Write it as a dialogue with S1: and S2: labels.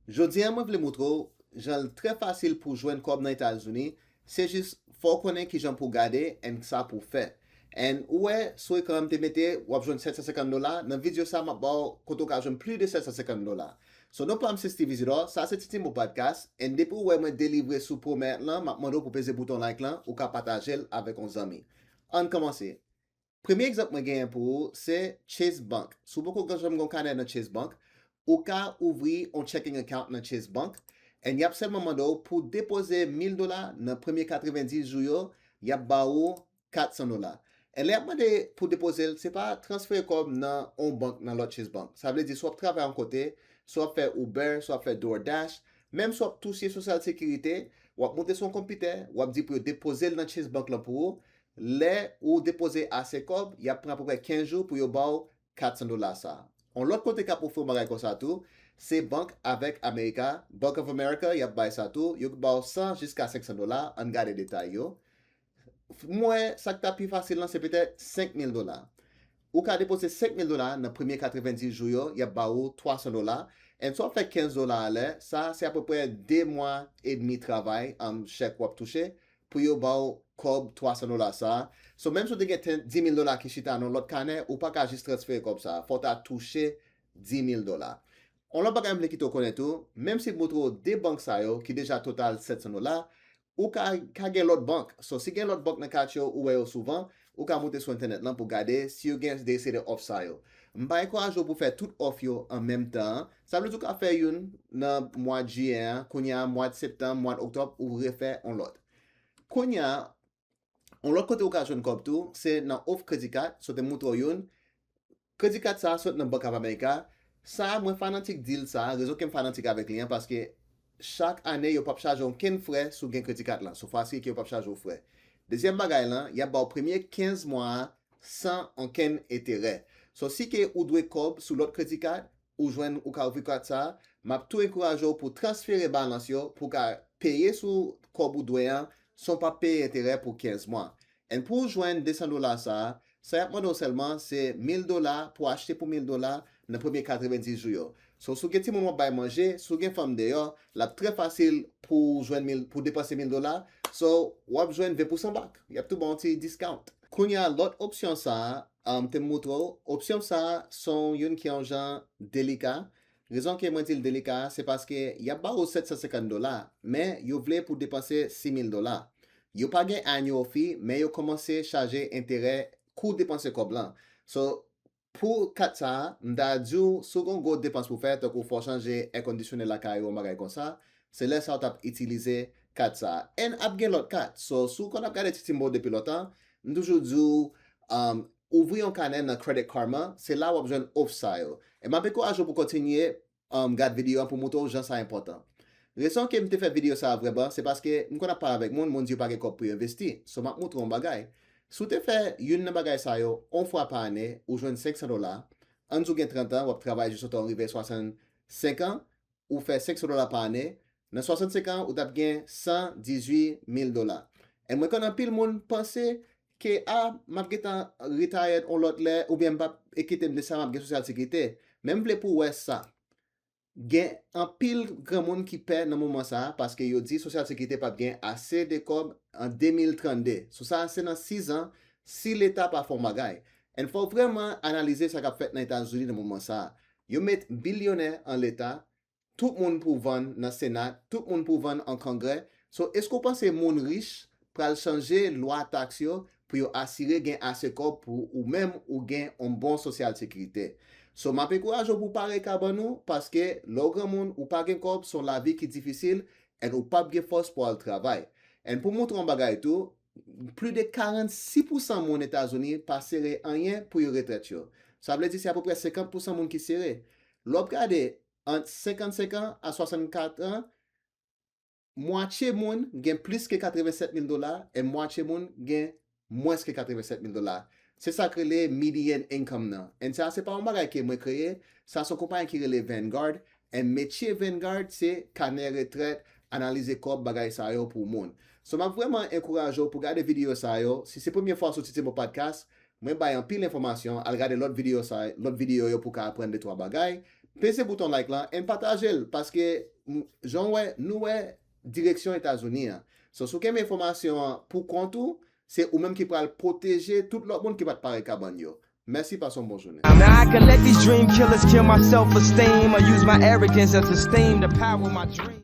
S1: Jodi an mwen vle moutro, jan tre fasil pou jwen kob nan Etats-Unis, se jist fò konen ki jan pou gade en sa pou fe. En ouwe, sou ekran te mette wap jwen $750, nan video sa map ba koto ka jwen plu de $750. So non plan se sti vizito, sa se titi mou podcast, en depo ouwe mwen delivre sou promet lan, map mando pou peze bouton like lan, ou ka patajel avek on zami. An komanse. Premye ekzamp mwen genyen pou, se Chase Bank. Sou boko ganjam gon kane nan Chase Bank, ou ka ouvri on checking account nan Chase Bank, en yap selman mando pou depose $1000 nan premier 90 jou yo, yap ba ou $400. En le ap mande pou depose, se pa transfer kom nan on bank nan lot Chase Bank. Sa vle di swap travay an kote, swap fe Uber, swap fe DoorDash, menm swap touche social security, wap monte son kompite, wap di pou yo depose nan Chase Bank lan pou ou, le ou depose ase kob, yap pran pou 15 jou pou yo ba ou $400 sa. On lot kote ka pou fò bagay kon sa tou, se bank avek Amerika, Bank of America, yap bay sa tou, yo ba ou $100 jiska $500, an gade detay yo. Mwen, sak ta pi fasil lan, se pete $5,000. Ou ka depose $5,000 nan premier 90 jou yo, yap ba ou $300. En so fe $15 ale, sa se apopre 2 mwa et demi travay an chek wap touche, pou yo ba ou kob $300 sa. So menm sou te gen $10,000 ki chita nan lot kane, ou pa ka jist transfer kob sa, fota touche $10,000. On lop baka mble ki to konen tou, menm si moutro de bank sa yo, ki deja total $700, ou ka gen lot bank. So si gen lot bank nan kat yo ou yo souvan, ou ka monte sou internet lan pou gade si yo gen de se de off sa yo. Mba enkouraj yo pou fe tout off yo an menm tan, sa vle tou ka fe yon nan mwa juyen, konya mwa de septembre, mwa de oktob, ou refe on lot. Konya, on lot kote ou ka jwen kob tou, se nan off kredi kat, so te moutro yon, kredi kat sa sot nan Bank of America, sa mwen fanatik deal sa, rezo kem fanatik avek liyan, paske chak ane yo pap chajon ken fre sou gen kredi kat lan, so fasi ki yo pap chajon fre. Dezyen bagay lan, ya ba ou premye 15 mwa san an ken etere. So si ke ou dwe kob sou lot kredi kat, ou jwen ou ka ouvri kat sa, map tou enkourajo pou transfere balans yo, pou ka peye sou kob ou dweyan, son pa peye etere pou 15 mwa. En pou jwen $200 sa, sa yap mando selman se $1,000 pou achete pou $1,000 nan premier 90 jou yo. So sou gen ti moun wap bay manje, sou gen fam de yo, la tre fasil pou depase $1,000, so wap jwen 20% bak. Yap tou bon ti discount. Kounya lot opsyon sa, te moutro, opsyon sa son yon ki an jan delika. Rezon ki mwen til delika, se paske yap ba ou $750, men yo vle pou depase $6,000. Yo pa gen anyo fi, men yo komanse chaje intere kou depanse kob lan. So, pou kat sa, mda djou, sou kon go depanse pou fet, kou fò chanje air conditioner la kayo magay kon sa, se lè sa ou tap itilize kat sa. En ap gen lot kat. So, sou kon ap gade titimbo depi lotan, mdoujou djou, ouvri yon kanen nan Credit Karma, se la wap jwen off sa yo. E mwen peko ajo pou kontinye gade video an pou moutou jan sa important. Reson ke mte fe video sa vreban, se paske m kon ap par avek moun diyo pa ge kop pou investi. So mak moutou an bagay. Sou te fe yon nan bagay sa yo, on fwa pa ane, ou jwen $500, anjou gen 30 an, wap travay jisotan rive 65 an, ou fe $500 pa ane, nan 65 an, ou tap gen $118,000. En mwen kon an pil moun pense ke map getan retired on lot le, ou bien map ekitem de sa map gen social sekirite, men vle pou wè sa. Gen an pil gran moun ki pe nan mouman sa, paske yo di social sekirite pap gen ase de kob an 2032. So sa ase nan 6 an, si l'Etat pa fon bagay. En fò vreman analize sa kap fet nan Etats-Unis nan mouman sa. Yo met bilyonè an l'Etat, tout moun pou van nan Senat, tout moun pou van an Kongre. So esko panse moun riche pral chanje lwa tax yo pou yo asire gen ase kob pou ou mèm ou gen an bon social sekirite. So ma pe kouaj ou pou pare kaban nou, paske lo gran moun ou pa gen kob son la vi ki difisil, en ou pap gen fos pou al travay. En pou moutron bagay tou, plus de 46% moun Etats-Unis pa sere anyen pou yo retret yo. Sa vle di se apopre 50% moun ki sere. Lop gade, ant 55 an a 64 an, moitié moun gen plus ke $87,000, en moitié moun gen moins ke $87,000. Se sa krele median income nan. En sa se pa an bagay ke mwen kreye, sa son kompany ki rele Vanguard, en metye Vanguard se kane retret, analize kob bagay sa yo pou moun. So mwen vreman enkouraj yo pou gade video sa yo, si se premier fwa sou titi mo podcast, mwen bayan pil informasyon, al gade lot video yo pou ka apren de 3 bagay, pese bouton like lan, en patajel, paske Jean ouais, nous ouais, direction États-Unis. So, sous quelle information pour compte ou, c'est ou même qui peut protéger tout le monde qui va te parler cabane yo. Merci par son bon journée.
S2: Now I can let these dream killers kill my self-esteem or use my arrogance as esteem to power my dream.